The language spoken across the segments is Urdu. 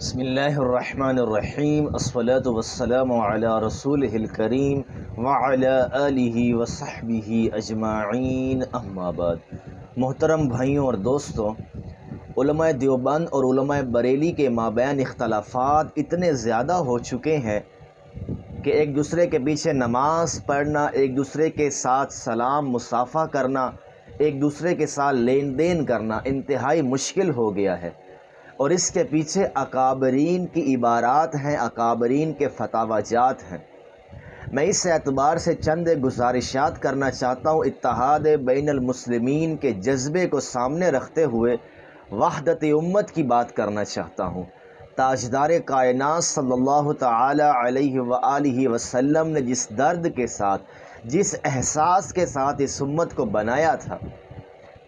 بسم اللہ الرحمن الرحیم، الصلاۃ والسلام علی رسولہ الکریم وعلی آلہ وصحبہ اجمعین، اما بعد۔ محترم بھائیوں اور دوستوں، علماء دیوبند اور علماء بریلی کے مابین اختلافات اتنے زیادہ ہو چکے ہیں کہ ایک دوسرے کے پیچھے نماز پڑھنا، ایک دوسرے کے ساتھ سلام مصافحہ کرنا، ایک دوسرے کے ساتھ لین دین کرنا انتہائی مشکل ہو گیا ہے، اور اس کے پیچھے اکابرین کی عبارات ہیں، اکابرین کے فتاوی جات ہیں۔ میں اس اعتبار سے چند گزارشات کرنا چاہتا ہوں، اتحاد بین المسلمین کے جذبے کو سامنے رکھتے ہوئے وحدت امت کی بات کرنا چاہتا ہوں۔ تاجدار کائنات صلی اللہ تعالی علیہ وآلہ وسلم نے جس درد کے ساتھ، جس احساس کے ساتھ اس امت کو بنایا تھا،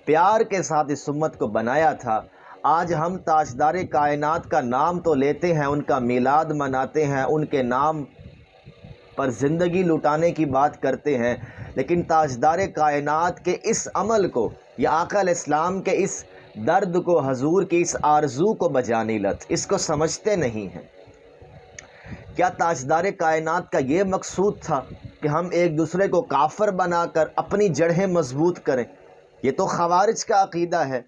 پیار کے ساتھ اس امت کو بنایا تھا، آج ہم تاجدار کائنات کا نام تو لیتے ہیں، ان کا میلاد مناتے ہیں، ان کے نام پر زندگی لٹانے کی بات کرتے ہیں، لیکن تاجدار کائنات کے اس عمل کو یا آقا علیہ السلام کے اس درد کو، حضور کی اس آرزو کو بجانے لت، اس کو سمجھتے نہیں ہیں۔ کیا تاجدار کائنات کا یہ مقصود تھا کہ ہم ایک دوسرے کو کافر بنا کر اپنی جڑیں مضبوط کریں؟ یہ تو خوارج کا عقیدہ ہے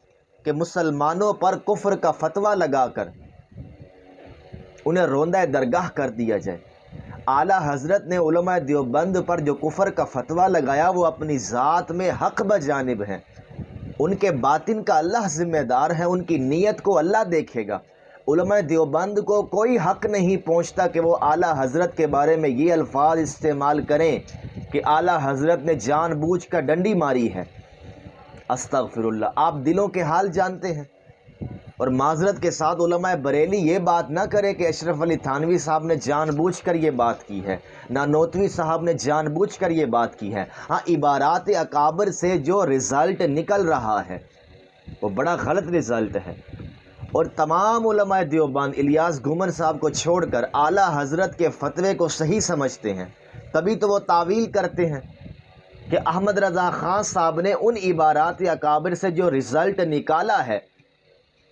کہ مسلمانوں پر کفر کا فتویٰ لگا کر انہیں روندہ درگاہ کر دیا جائے۔ اعلیٰ حضرت نے علماء دیوبند پر جو کفر کا فتویٰ لگایا وہ اپنی ذات میں حق بجانب ہیں، ان کے باطن کا اللہ ذمہ دار ہے، ان کی نیت کو اللہ دیکھے گا۔ علماء دیوبند کو کوئی حق نہیں پہنچتا کہ وہ اعلیٰ حضرت کے بارے میں یہ الفاظ استعمال کریں کہ اعلیٰ حضرت نے جان بوجھ کر ڈنڈی ماری ہے۔ استغفر اللہ، آپ دلوں کے حال جانتے ہیں۔ اور معذرت کے ساتھ علماء بریلی یہ بات نہ کرے کہ اشرف علی تھانوی صاحب نے جان بوجھ کر یہ بات کی ہے، نانوتوی صاحب نے جان بوجھ کر یہ بات کی ہے۔ ہاں، عبارات اکابر سے جو رزلٹ نکل رہا ہے وہ بڑا غلط رزلٹ ہے، اور تمام علماء دیوبند الیاس گھومن صاحب کو چھوڑ کر اعلیٰ حضرت کے فتوے کو صحیح سمجھتے ہیں، تبھی تو وہ تعویل کرتے ہیں کہ احمد رضا خان صاحب نے ان عبارات اکابر سے جو رزلٹ نکالا ہے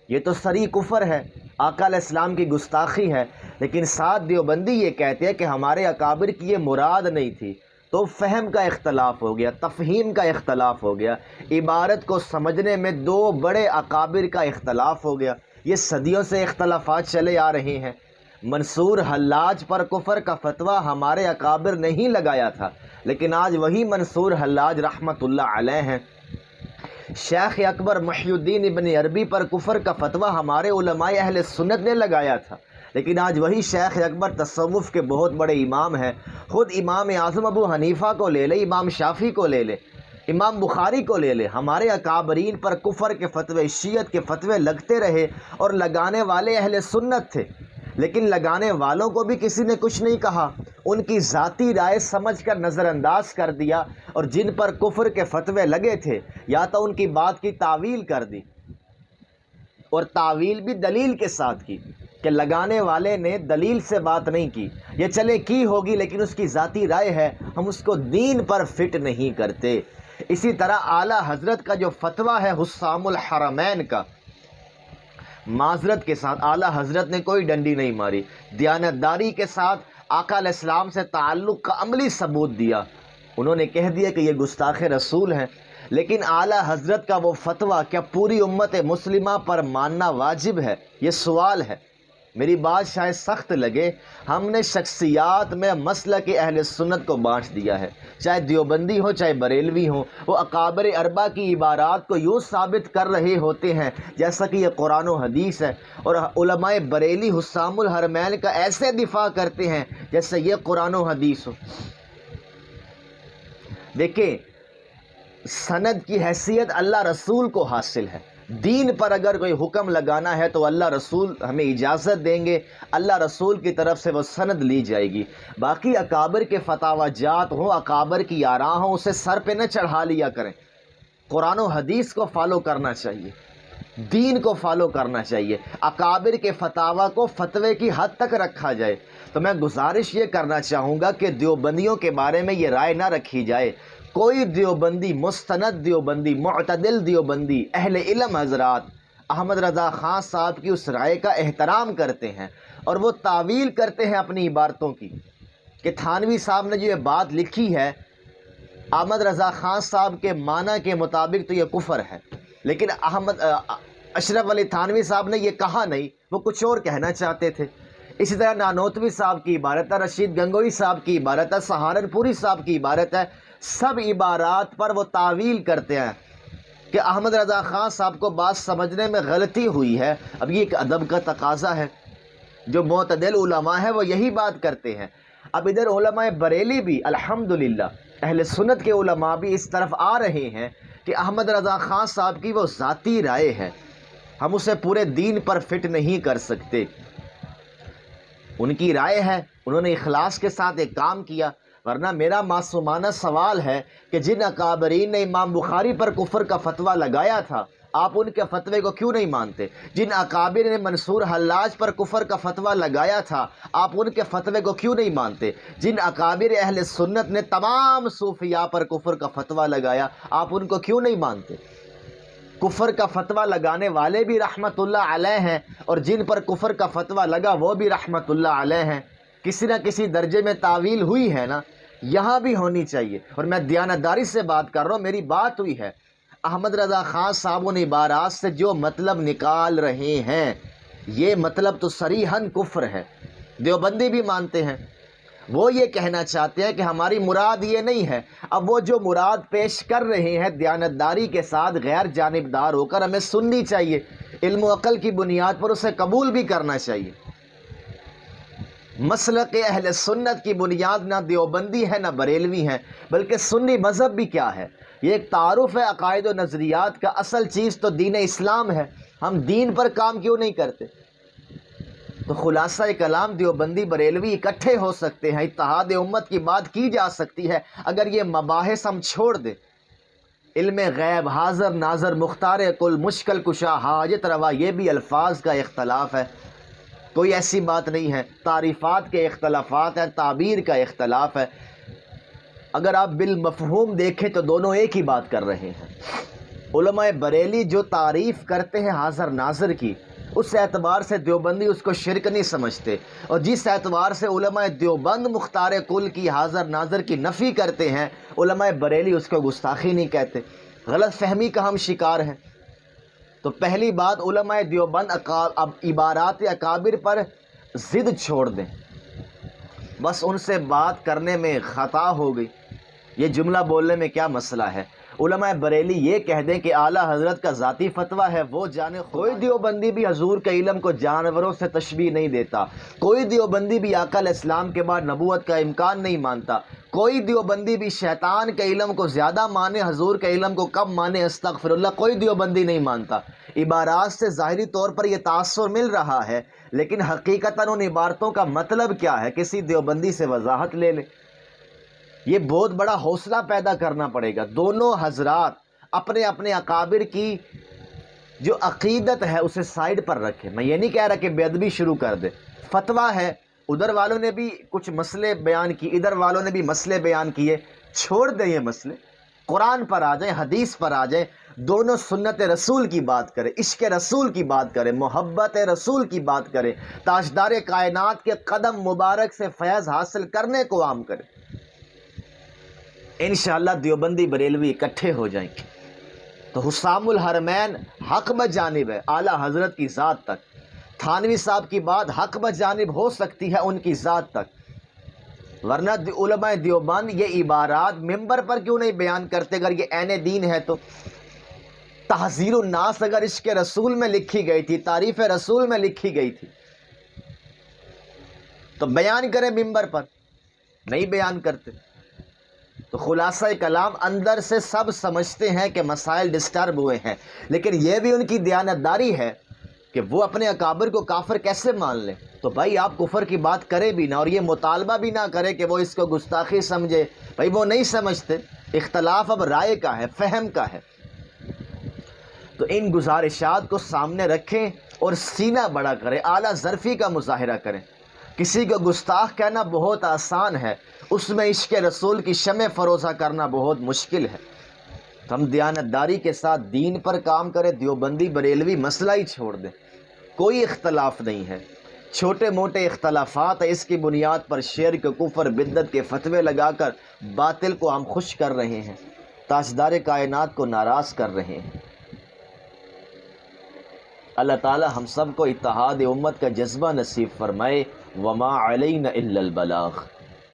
یہ تو صریح کفر ہے، آقا علیہ السلام کی گستاخی ہے، لیکن ساتھ دیوبندی یہ کہتے ہیں کہ ہمارے اکابر کی یہ مراد نہیں تھی، تو فہم کا اختلاف ہو گیا، تفہیم کا اختلاف ہو گیا، عبارت کو سمجھنے میں دو بڑے اکابر کا اختلاف ہو گیا۔ یہ صدیوں سے اختلافات چلے آ رہے ہیں۔ منصور حلاج پر کفر کا فتویٰ ہمارے اکابر نہیں لگایا تھا، لیکن آج وہی منصور حلاج رحمۃ اللہ علیہ ہیں۔ شیخ اکبر محی الدین ابن عربی پر کفر کا فتویٰ ہمارے علماء اہل سنت نے لگایا تھا، لیکن آج وہی شیخ اکبر تصوف کے بہت بڑے امام ہیں۔ خود امام اعظم ابو حنیفہ کو لے لے، امام شافعی کو لے لے، امام بخاری کو لے لے، ہمارے اکابرین پر کفر کے فتوے، شیعت کے فتوے لگتے رہے، اور لگانے والے اہل سنت تھے، لیکن لگانے والوں کو بھی کسی نے کچھ نہیں کہا، ان کی ذاتی رائے سمجھ کر نظر انداز کر دیا، اور جن پر کفر کے فتوے لگے تھے یا تو ان کی بات کی تعویل کر دی، اور تعویل بھی دلیل کے ساتھ کی کہ لگانے والے نے دلیل سے بات نہیں کی، یہ چلے کی ہوگی لیکن اس کی ذاتی رائے ہے، ہم اس کو دین پر فٹ نہیں کرتے۔ اسی طرح اعلیٰ حضرت کا جو فتویٰ ہے حسام الحرمین کا، معذرت کے ساتھ اعلیٰ حضرت نے کوئی ڈنڈی نہیں ماری، دیانتداری کے ساتھ آقا علیہ السلام سے تعلق کا عملی ثبوت دیا، انہوں نے کہہ دیا کہ یہ گستاخ رسول ہیں، لیکن اعلیٰ حضرت کا وہ فتویٰ کیا پوری امت مسلمہ پر ماننا واجب ہے؟ یہ سوال ہے۔ میری بات شاید سخت لگے، ہم نے شخصیات میں مسلک اہل سنت کو بانٹ دیا ہے، چاہے دیوبندی ہو چاہے بریلوی ہو، وہ اکابر اربعہ کی عبارات کو یوں ثابت کر رہے ہوتے ہیں جیسا کہ یہ قرآن و حدیث ہے، اور علماء بریلی حسام الحرمین کا ایسے دفاع کرتے ہیں جیسے یہ قرآن و حدیث ہو۔ دیکھیں، سند کی حیثیت اللہ رسول کو حاصل ہے، دین پر اگر کوئی حکم لگانا ہے تو اللہ رسول ہمیں اجازت دیں گے، اللہ رسول کی طرف سے وہ سند لی جائے گی۔ باقی اکابر کے فتاوی جات ہوں، اکابر کی آراء ہوں، اسے سر پہ نہ چڑھا لیا کریں، قرآن و حدیث کو فالو کرنا چاہیے، دین کو فالو کرنا چاہیے، اکابر کے فتاوی کو فتوے کی حد تک رکھا جائے۔ تو میں گزارش یہ کرنا چاہوں گا کہ دیوبندیوں کے بارے میں یہ رائے نہ رکھی جائے، کوئی دیوبندی، مستند دیوبندی، معتدل دیوبندی، اہل علم حضرات احمد رضا خان صاحب کی اس رائے کا احترام کرتے ہیں اور وہ تعویل کرتے ہیں اپنی عبارتوں کی کہ تھانوی صاحب نے جو یہ بات لکھی ہے احمد رضا خان صاحب کے معنی کے مطابق تو یہ کفر ہے، لیکن اشرف علی تھانوی صاحب نے یہ کہا نہیں، وہ کچھ اور کہنا چاہتے تھے۔ اسی طرح نانوتوی صاحب کی عبارت ہے، رشید گنگوئی صاحب کی عبارت ہے، سہارنپوری صاحب کی عبارت ہے، سب عبارات پر وہ تعویل کرتے ہیں کہ احمد رضا خان صاحب کو بات سمجھنے میں غلطی ہوئی ہے۔ اب یہ ایک ادب کا تقاضا ہے، جو معتدل علماء ہیں وہ یہی بات کرتے ہیں۔ اب ادھر علماء بریلی بھی الحمدللہ اہل سنت کے علماء بھی اس طرف آ رہے ہیں کہ احمد رضا خان صاحب کی وہ ذاتی رائے ہے، ہم اسے پورے دین پر فٹ نہیں کر سکتے، ان کی رائے ہے، انہوں نے اخلاص کے ساتھ ایک کام کیا۔ ورنہ میرا معصومانہ سوال ہے کہ جن اکابرین نے امام بخاری پر کفر کا فتویٰ لگایا تھا آپ ان کے فتوے کو کیوں نہیں مانتے؟ جن اکابر نے منصور حلاج پر کفر کا فتویٰ لگایا تھا آپ ان کے فتوے کو کیوں نہیں مانتے؟ جن اکابر اہل سنت نے تمام صوفیاء پر کفر کا فتویٰ لگایا آپ ان کو کیوں نہیں مانتے؟ کفر کا فتویٰ لگانے والے بھی رحمت اللہ علیہ ہیں اور جن پر کفر کا فتویٰ لگا وہ بھی رحمت اللہ علیہ ہیں۔ کسی نہ کسی درجے میں تعویل ہوئی ہے نا، یہاں بھی ہونی چاہیے۔ اور میں دیانتداری سے بات کر رہا ہوں، میری بات ہوئی ہے۔ احمد رضا خان صاحب ان عبارات سے جو مطلب نکال رہے ہیں یہ مطلب تو صریحاً کفر ہے، دیوبندی بھی مانتے ہیں۔ وہ یہ کہنا چاہتے ہیں کہ ہماری مراد یہ نہیں ہے۔ اب وہ جو مراد پیش کر رہے ہیں دیانتداری کے ساتھ غیر جانبدار ہو کر ہمیں سننی چاہیے، علم و عقل کی بنیاد پر اسے قبول بھی کرنا چاہیے۔ مسلک اہل سنت کی بنیاد نہ دیوبندی ہے نہ بریلوی ہے، بلکہ سنی مذہب بھی کیا ہے، یہ ایک تعارف ہے عقائد و نظریات کا۔ اصل چیز تو دین اسلام ہے، ہم دین پر کام کیوں نہیں کرتے؟ تو خلاصہ کلام دیوبندی بریلوی اکٹھے ہو سکتے ہیں، اتحاد امت کی بات کی جا سکتی ہے اگر یہ مباحث ہم چھوڑ دیں۔ علم غیب، حاضر ناظر، مختار کل، مشکل کشا، حاجت روا، یہ بھی الفاظ کا اختلاف ہے، کوئی ایسی بات نہیں ہے۔ تعریفات کے اختلافات ہیں، تعبیر کا اختلاف ہے۔ اگر آپ بالمفہوم دیکھیں تو دونوں ایک ہی بات کر رہے ہیں۔ علماء بریلی جو تعریف کرتے ہیں حاضر ناظر کی، اس اعتبار سے دیوبندی اس کو شرک نہیں سمجھتے، اور جس اعتبار سے علماء دیوبند مختار کل کی حاضر ناظر کی نفی کرتے ہیں علماء بریلی اس کو گستاخی نہیں کہتے۔ غلط فہمی کا ہم شکار ہیں۔ تو پہلی بات، علماء دیوبند عبارات اکابر پر ضد چھوڑ دیں، بس ان سے بات کرنے میں خطا ہو گئی، یہ جملہ بولنے میں کیا مسئلہ ہے؟ علماء بریلی یہ کہہ دیں کہ اعلیٰ حضرت کا ذاتی فتویٰ ہے، وہ جانے۔ کوئی دیوبندی بھی حضور کے علم کو جانوروں سے تشبیہ نہیں دیتا، کوئی دیوبندی بھی آقا علیہ السلام کے بعد نبوت کا امکان نہیں مانتا، کوئی دیوبندی بھی شیطان کے علم کو زیادہ مانے، حضور کے علم کو کم مانے، استغفر اللہ، کوئی دیوبندی نہیں مانتا۔ عبارات سے ظاہری طور پر یہ تاثر مل رہا ہے، لیکن حقیقتاً ان عبارتوں کا مطلب کیا ہے کسی دیوبندی سے وضاحت لے لیں۔ یہ بہت بڑا حوصلہ پیدا کرنا پڑے گا۔ دونوں حضرات اپنے اپنے اکابر کی جو عقیدت ہے اسے سائیڈ پر رکھیں۔ میں یہ نہیں کہہ رہا کہ بے ادبی شروع کر دے، فتویٰ ہے، ادھر والوں نے بھی کچھ مسئلے بیان کی، ادھر والوں نے بھی مسئلے بیان کیے، چھوڑ دیں یہ مسئلے، قرآن پر آ جائیں، حدیث پر آ جائیں، دونوں سنت رسول کی بات کریں، عشق رسول کی بات کریں، محبت رسول کی بات کریں، تاجدار کائنات کے قدم مبارک سے فیض حاصل کرنے کو عام کریں۔ انشاءاللہ دیوبندی بریلوی اکٹھے ہو جائیں گے تو حسام الحرمین حق بجانب ہے اعلیٰ حضرت کی ذات تک، تھانوی صاحب کی بات حق بجانب ہو سکتی ہے ان کی ذات تک، ورنہ علماء دیوبند یہ عبارات ممبر پر کیوں نہیں بیان کرتے؟ اگر یہ عین دین ہے تو تحذیر الناس اگر عشق رسول میں لکھی گئی تھی، تعریف رسول میں لکھی گئی تھی تو بیان کریں ممبر پر، نہیں بیان کرتے۔ تو خلاصہ کلام، اندر سے سب سمجھتے ہیں کہ مسائل ڈسٹرب ہوئے ہیں، لیکن یہ بھی ان کی دیانتداری ہے کہ وہ اپنے اکابر کو کافر کیسے مان لیں۔ تو بھائی آپ کفر کی بات کریں بھی نہ، اور یہ مطالبہ بھی نہ کریں کہ وہ اس کو گستاخی سمجھے، بھائی وہ نہیں سمجھتے۔ اختلاف اب رائے کا ہے، فہم کا ہے۔ تو ان گزارشات کو سامنے رکھیں اور سینہ بڑا کریں، اعلیٰ ظرفی کا مظاہرہ کریں۔ کسی کو گستاخ کہنا بہت آسان ہے، اس میں عشق رسول کی شمع فروزہ کرنا بہت مشکل ہے۔ ہم دیانتداری کے ساتھ دین پر کام کریں، دیوبندی بریلوی مسئلہ ہی چھوڑ دیں، کوئی اختلاف نہیں ہے، چھوٹے موٹے اختلافات ہیں، اس کی بنیاد پر شرک، کفر، بدعت کے فتوے لگا کر باطل کو ہم خوش کر رہے ہیں، تاجدار کائنات کو ناراض کر رہے ہیں۔ اللہ تعالی ہم سب کو اتحاد امت کا جذبہ نصیب فرمائے۔ وما علینا الا البلاغ۔